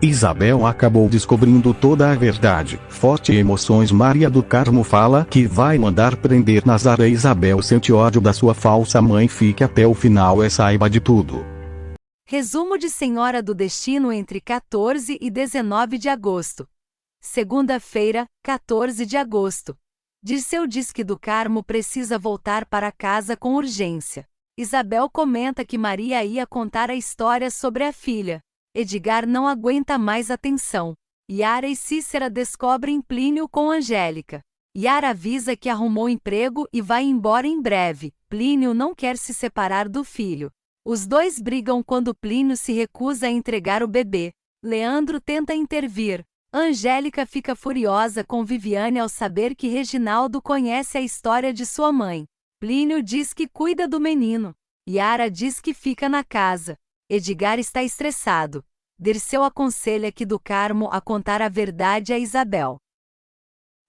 Isabel acabou descobrindo toda a verdade. Forte emoções. Maria do Carmo fala que vai mandar prender Nazaré. Isabel sente ódio da sua falsa mãe. Fique até o final e saiba de tudo. Resumo de Senhora do Destino entre 14 e 19 de agosto. Segunda-feira, 14 de agosto. Dirceu diz que do Carmo precisa voltar para casa com urgência. Isabel comenta que Maria ia contar a história sobre a filha. Edgar não aguenta mais a tensão. Yara e Cícera descobrem Plínio com Angélica. Yara avisa que arrumou emprego e vai embora em breve. Plínio não quer se separar do filho. Os dois brigam quando Plínio se recusa a entregar o bebê. Leandro tenta intervir. Angélica fica furiosa com Viviane ao saber que Reginaldo conhece a história de sua mãe. Plínio diz que cuida do menino. Yara diz que fica na casa. Edgar está estressado. Dirceu aconselha que do Carmo a contar a verdade a Isabel.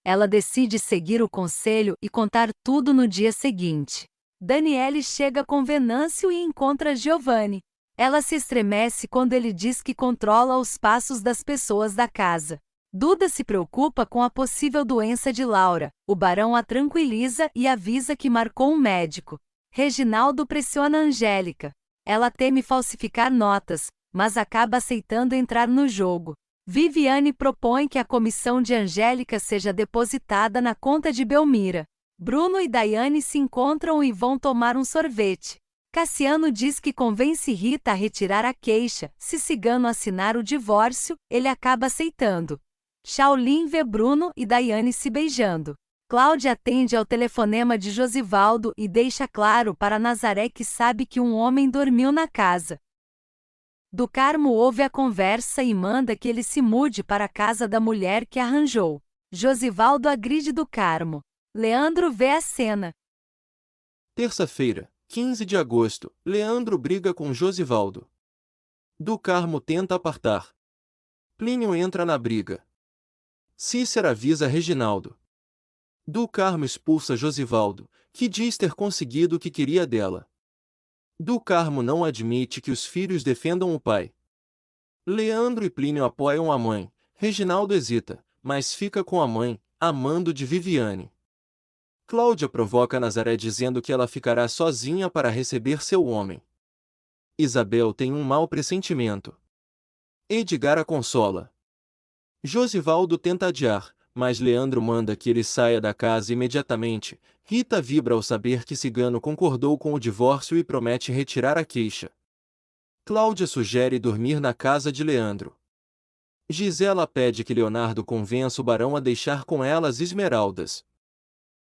Ela decide seguir o conselho e contar tudo no dia seguinte. Daniele chega com Venâncio e encontra Giovanni. Ela se estremece quando ele diz que controla os passos das pessoas da casa. Duda se preocupa com a possível doença de Laura. O barão a tranquiliza e avisa que marcou um médico. Reginaldo pressiona Angélica. Ela teme falsificar notas, mas acaba aceitando entrar no jogo. Viviane propõe que a comissão de Angélica seja depositada na conta de Belmira. Bruno e Daiane se encontram e vão tomar um sorvete. Cassiano diz que convence Rita a retirar a queixa. Se Cigano assinar o divórcio, ele acaba aceitando. Shaolin vê Bruno e Daiane se beijando. Cláudia atende ao telefonema de Josivaldo e deixa claro para Nazaré que sabe que um homem dormiu na casa. Do Carmo ouve a conversa e manda que ele se mude para a casa da mulher que arranjou. Josivaldo agride do Carmo. Leandro vê a cena. Terça-feira, 15 de agosto, Leandro briga com Josivaldo. Do Carmo tenta apartar. Plínio entra na briga. Cícera avisa Reginaldo. Do Carmo expulsa Josivaldo, que diz ter conseguido o que queria dela. Do Carmo não admite que os filhos defendam o pai. Leandro e Plínio apoiam a mãe. Reginaldo hesita, mas fica com a mãe, amando de Viviane. Cláudia provoca Nazaré dizendo que ela ficará sozinha para receber seu homem. Isabel tem um mau pressentimento. Edgar a consola. Josivaldo tenta adiar, mas Leandro manda que ele saia da casa imediatamente. Rita vibra ao saber que Cigano concordou com o divórcio e promete retirar a queixa. Cláudia sugere dormir na casa de Leandro. Gisela pede que Leonardo convença o barão a deixar com ela as esmeraldas.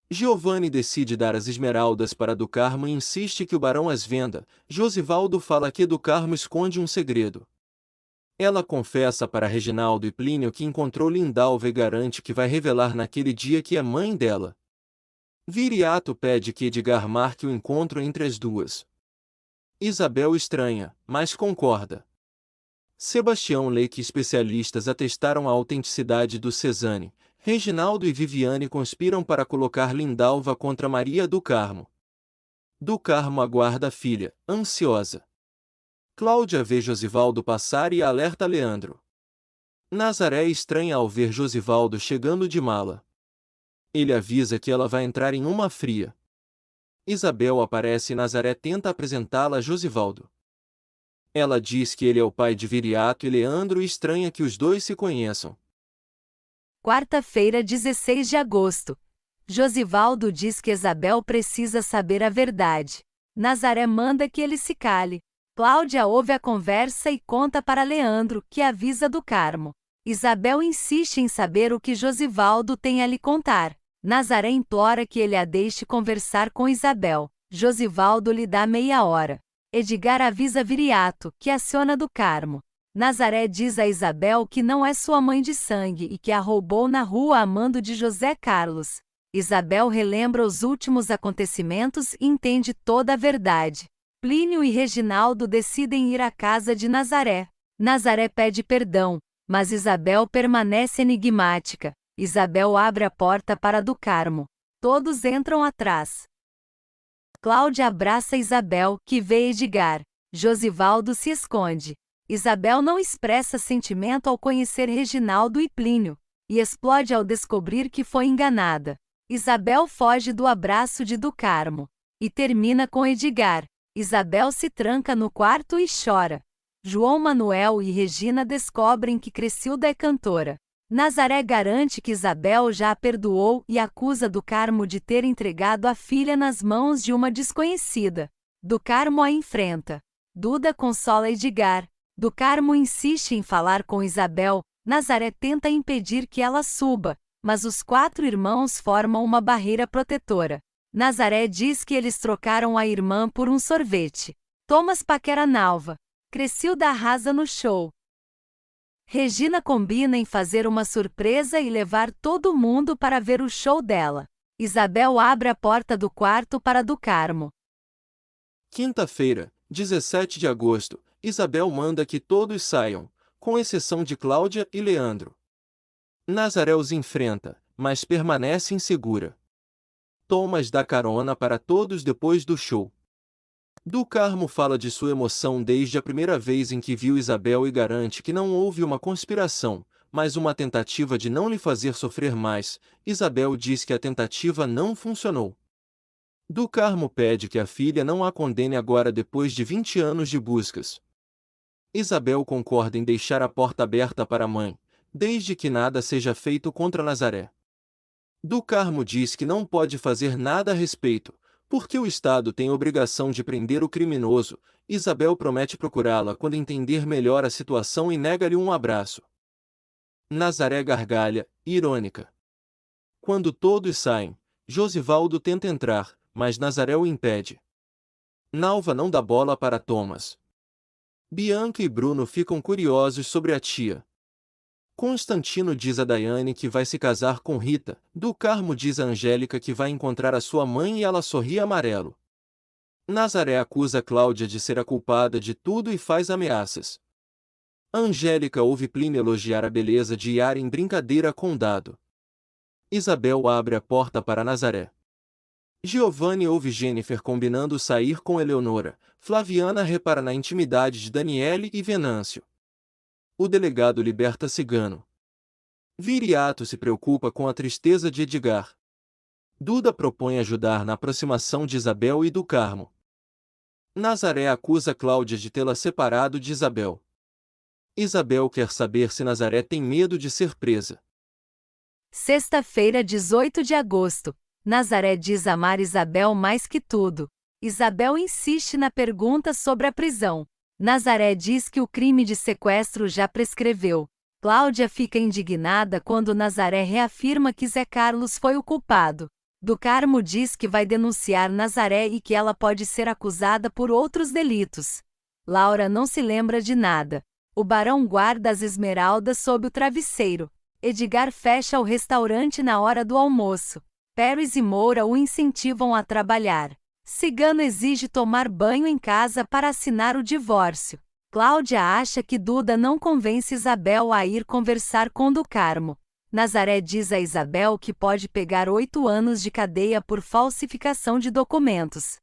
Giovanni decide dar as esmeraldas para do Carmo e insiste que o barão as venda. Josivaldo fala que do Carmo esconde um segredo. Ela confessa para Reginaldo e Plínio que encontrou Lindalva e garante que vai revelar naquele dia que é mãe dela. Viriato pede que Edgar marque o encontro entre as duas. Isabel estranha, mas concorda. Sebastião lê que especialistas atestaram a autenticidade do Cesane. Reginaldo e Viviane conspiram para colocar Lindalva contra Maria do Carmo. Do Carmo aguarda a filha, ansiosa. Cláudia vê Josivaldo passar e alerta Leandro. Nazaré estranha ao ver Josivaldo chegando de mala. Ele avisa que ela vai entrar em uma fria. Isabel aparece e Nazaré tenta apresentá-la a Josivaldo. Ela diz que ele é o pai de Viriato e Leandro e estranha que os dois se conheçam. Quarta-feira, 16 de agosto. Josivaldo diz que Isabel precisa saber a verdade. Nazaré manda que ele se cale. Cláudia ouve a conversa e conta para Leandro, que avisa do Carmo. Isabel insiste em saber o que Josivaldo tem a lhe contar. Nazaré implora que ele a deixe conversar com Isabel. Josivaldo lhe dá meia hora. Edgar avisa Viriato, que aciona do Carmo. Nazaré diz a Isabel que não é sua mãe de sangue e que a roubou na rua a mando de José Carlos. Isabel relembra os últimos acontecimentos e entende toda a verdade. Plínio e Reginaldo decidem ir à casa de Nazaré. Nazaré pede perdão, mas Isabel permanece enigmática. Isabel abre a porta para do Carmo. Todos entram atrás. Cláudia abraça Isabel, que vê Edgar. Josivaldo se esconde. Isabel não expressa sentimento ao conhecer Reginaldo e Plínio, e explode ao descobrir que foi enganada. Isabel foge do abraço de do Carmo. E termina com Edgar. Isabel se tranca no quarto e chora. João Manuel e Regina descobrem que Crescilda é cantora. Nazaré garante que Isabel já a perdoou e acusa do Carmo de ter entregado a filha nas mãos de uma desconhecida. Do Carmo a enfrenta. Duda consola Edgar. Do Carmo insiste em falar com Isabel. Nazaré tenta impedir que ela suba, mas os 4 irmãos formam uma barreira protetora. Nazaré diz que eles trocaram a irmã por um sorvete. Thomas paquera Nalva. Crescilda arrasa no show. Regina combina em fazer uma surpresa e levar todo mundo para ver o show dela. Isabel abre a porta do quarto para do Carmo. Quinta-feira, 17 de agosto, Isabel manda que todos saiam, com exceção de Cláudia e Leandro. Nazaré os enfrenta, mas permanece insegura. Thomas dá carona para todos depois do show. Do Carmo fala de sua emoção desde a primeira vez em que viu Isabel e garante que não houve uma conspiração, mas uma tentativa de não lhe fazer sofrer mais. Isabel diz que a tentativa não funcionou. Do Carmo pede que a filha não a condene agora depois de 20 anos de buscas. Isabel concorda em deixar a porta aberta para a mãe, desde que nada seja feito contra Nazaré. Do Carmo diz que não pode fazer nada a respeito, porque o Estado tem obrigação de prender o criminoso. Isabel promete procurá-la quando entender melhor a situação e nega-lhe um abraço. Nazaré gargalha, irônica. Quando todos saem, Josivaldo tenta entrar, mas Nazaré o impede. Nalva não dá bola para Thomas. Bianca e Bruno ficam curiosos sobre a tia. Constantino diz a Daiane que vai se casar com Rita. Do Carmo diz a Angélica que vai encontrar a sua mãe e ela sorri amarelo. Nazaré acusa Cláudia de ser a culpada de tudo e faz ameaças. Angélica ouve Plínio elogiar a beleza de Yara em brincadeira com Dado. Isabel abre a porta para Nazaré. Giovanni ouve Jennifer combinando sair com Eleonora. Flaviana repara na intimidade de Daniele e Venâncio. O delegado liberta Cigano. Viriato se preocupa com a tristeza de Edgar. Duda propõe ajudar na aproximação de Isabel e do Carmo. Nazaré acusa Cláudia de tê-la separado de Isabel. Isabel quer saber se Nazaré tem medo de ser presa. Sexta-feira, 18 de agosto. Nazaré diz amar Isabel mais que tudo. Isabel insiste na pergunta sobre a prisão. Nazaré diz que o crime de sequestro já prescreveu. Cláudia fica indignada quando Nazaré reafirma que Zé Carlos foi o culpado. Do Carmo diz que vai denunciar Nazaré e que ela pode ser acusada por outros delitos. Laura não se lembra de nada. O barão guarda as esmeraldas sob o travesseiro. Edgar fecha o restaurante na hora do almoço. Pérez e Moura o incentivam a trabalhar. Cigano exige tomar banho em casa para assinar o divórcio. Cláudia acha que Duda não convence Isabel a ir conversar com do Carmo. Nazaré diz a Isabel que pode pegar 8 anos de cadeia por falsificação de documentos.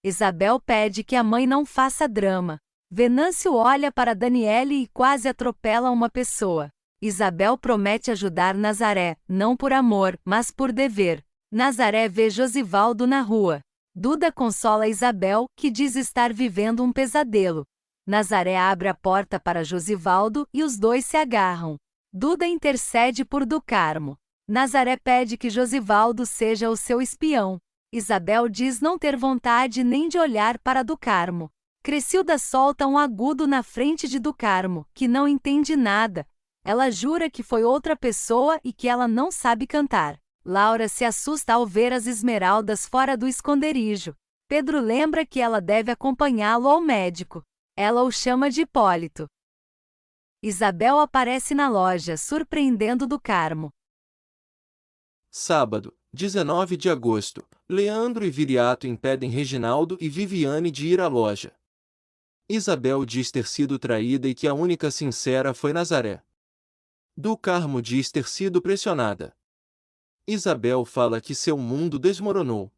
Isabel pede que a mãe não faça drama. Venâncio olha para Daniele e quase atropela uma pessoa. Isabel promete ajudar Nazaré, não por amor, mas por dever. Nazaré vê Josivaldo na rua. Duda consola Isabel, que diz estar vivendo um pesadelo. Nazaré abre a porta para Josivaldo e os dois se agarram. Duda intercede por do Carmo. Nazaré pede que Josivaldo seja o seu espião. Isabel diz não ter vontade nem de olhar para do Carmo. Crescilda solta um agudo na frente de do Carmo, que não entende nada. Ela jura que foi outra pessoa e que ela não sabe cantar. Laura se assusta ao ver as esmeraldas fora do esconderijo. Pedro lembra que ela deve acompanhá-lo ao médico. Ela o chama de Hipólito. Isabel aparece na loja, surpreendendo do Carmo. Sábado, 19 de agosto, Leandro e Viriato impedem Reginaldo e Viviane de ir à loja. Isabel diz ter sido traída e que a única sincera foi Nazaré. Do Carmo diz ter sido pressionada. Isabel fala que seu mundo desmoronou.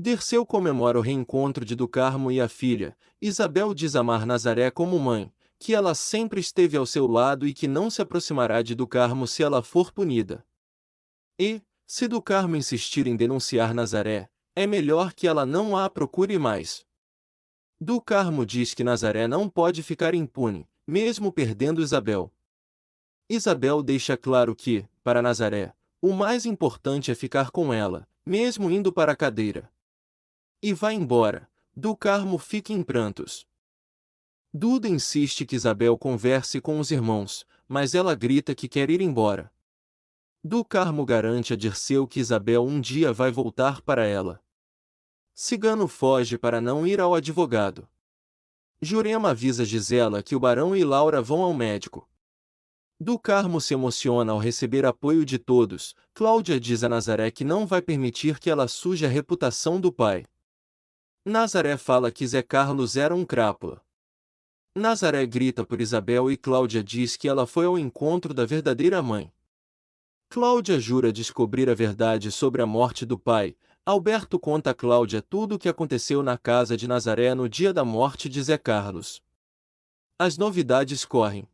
Dirceu comemora o reencontro de Do Carmo e a filha. Isabel diz amar Nazaré como mãe, que ela sempre esteve ao seu lado e que não se aproximará de Do Carmo se ela for punida. E, se Do Carmo insistir em denunciar Nazaré, é melhor que ela não a procure mais. Do Carmo diz que Nazaré não pode ficar impune, mesmo perdendo Isabel. Isabel deixa claro que, para Nazaré, o mais importante é ficar com ela, mesmo indo para a cadeira. E vai embora. Do Carmo fica em prantos. Duda insiste que Isabel converse com os irmãos, mas ela grita que quer ir embora. Do Carmo garante a Dirceu que Isabel um dia vai voltar para ela. Cigano foge para não ir ao advogado. Jurema avisa Gisela que o Barão e Laura vão ao médico. Do Carmo se emociona ao receber apoio de todos. Cláudia diz a Nazaré que não vai permitir que ela suje a reputação do pai. Nazaré fala que Zé Carlos era um crápula. Nazaré grita por Isabel e Cláudia diz que ela foi ao encontro da verdadeira mãe. Cláudia jura descobrir a verdade sobre a morte do pai. Alberto conta a Cláudia tudo o que aconteceu na casa de Nazaré no dia da morte de Zé Carlos. As novidades correm.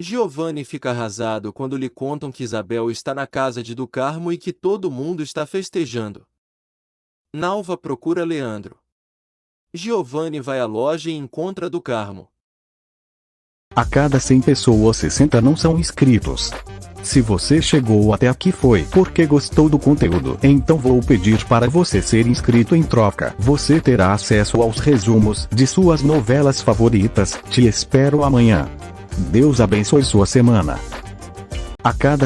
Giovanni fica arrasado quando lhe contam que Isabel está na casa de Do Carmo e que todo mundo está festejando. Nalva procura Leandro. Giovanni vai à loja e encontra Do Carmo. A cada 100 pessoas 60 não são inscritos. Se você chegou até aqui foi porque gostou do conteúdo. Então vou pedir para você ser inscrito em troca. Você terá acesso aos resumos de suas novelas favoritas. Te espero amanhã. Deus abençoe sua semana. A cada